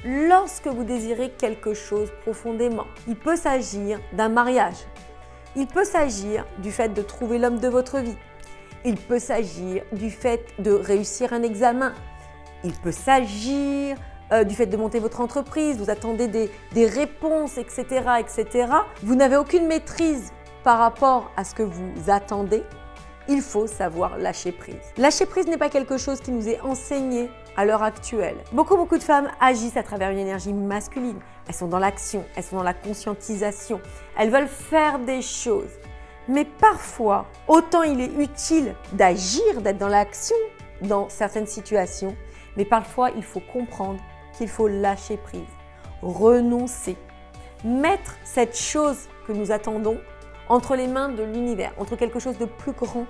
lorsque vous désirez quelque chose profondément. Il peut s'agir d'un mariage. Il peut s'agir du fait de trouver l'homme de votre vie. Il peut s'agir du fait de réussir un examen. Il peut s'agir du fait de monter votre entreprise. Vous attendez des réponses, etc., etc. Vous n'avez aucune maîtrise par rapport à ce que vous attendez. Il faut savoir lâcher prise. Lâcher prise n'est pas quelque chose qui nous est enseigné à l'heure actuelle. Beaucoup de femmes agissent à travers une énergie masculine. Elles sont dans l'action, elles sont dans la conscientisation. Elles veulent faire des choses. Mais parfois, autant il est utile d'agir, d'être dans l'action dans certaines situations, mais parfois il faut comprendre qu'il faut lâcher prise, renoncer, mettre cette chose que nous attendons entre les mains de l'univers, entre quelque chose de plus grand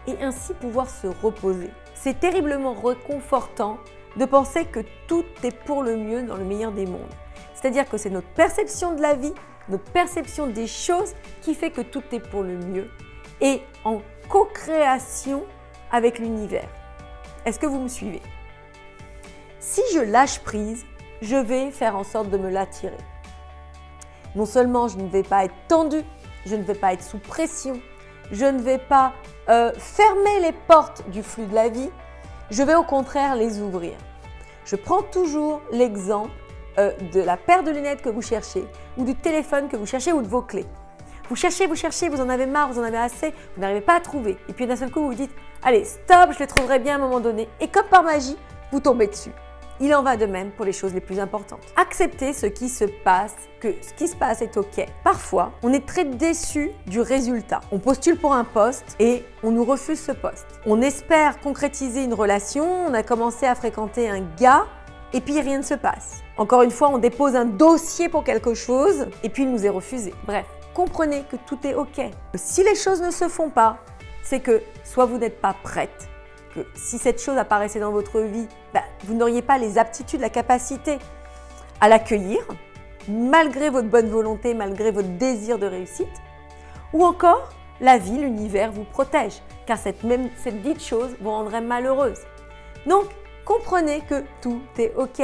et ainsi pouvoir se reposer. C'est terriblement réconfortant de penser que tout est pour le mieux dans le meilleur des mondes. C'est-à-dire que c'est notre perception de la vie, notre perception des choses qui fait que tout est pour le mieux et en co-création avec l'univers. Est-ce que vous me suivez? Si je lâche prise, je vais faire en sorte de me l'attirer. Non seulement je ne vais pas être tendue, je ne vais pas être sous pression, je ne vais pas fermer les portes du flux de la vie, je vais au contraire les ouvrir. Je prends toujours l'exemple de la paire de lunettes que vous cherchez ou du téléphone que vous cherchez ou de vos clés. Vous cherchez, vous en avez marre, vous en avez assez, vous n'arrivez pas à trouver. Et puis d'un seul coup, vous vous dites « Allez, stop, je les trouverai bien à un moment donné. » Et comme par magie, vous tombez dessus. Il en va de même pour les choses les plus importantes. Acceptez ce qui se passe, que ce qui se passe est OK. Parfois, on est très déçu du résultat. On postule pour un poste et on nous refuse ce poste. On espère concrétiser une relation, on a commencé à fréquenter un gars et puis rien ne se passe. Encore une fois, on dépose un dossier pour quelque chose et puis il nous est refusé. Bref, comprenez que tout est OK. Si les choses ne se font pas, c'est que soit vous n'êtes pas prête, que si cette chose apparaissait dans votre vie, vous n'auriez pas les aptitudes, la capacité à l'accueillir, malgré votre bonne volonté, malgré votre désir de réussite, ou encore la vie, l'univers vous protège, car cette dite chose vous rendrait malheureuse. Donc, comprenez que tout est OK.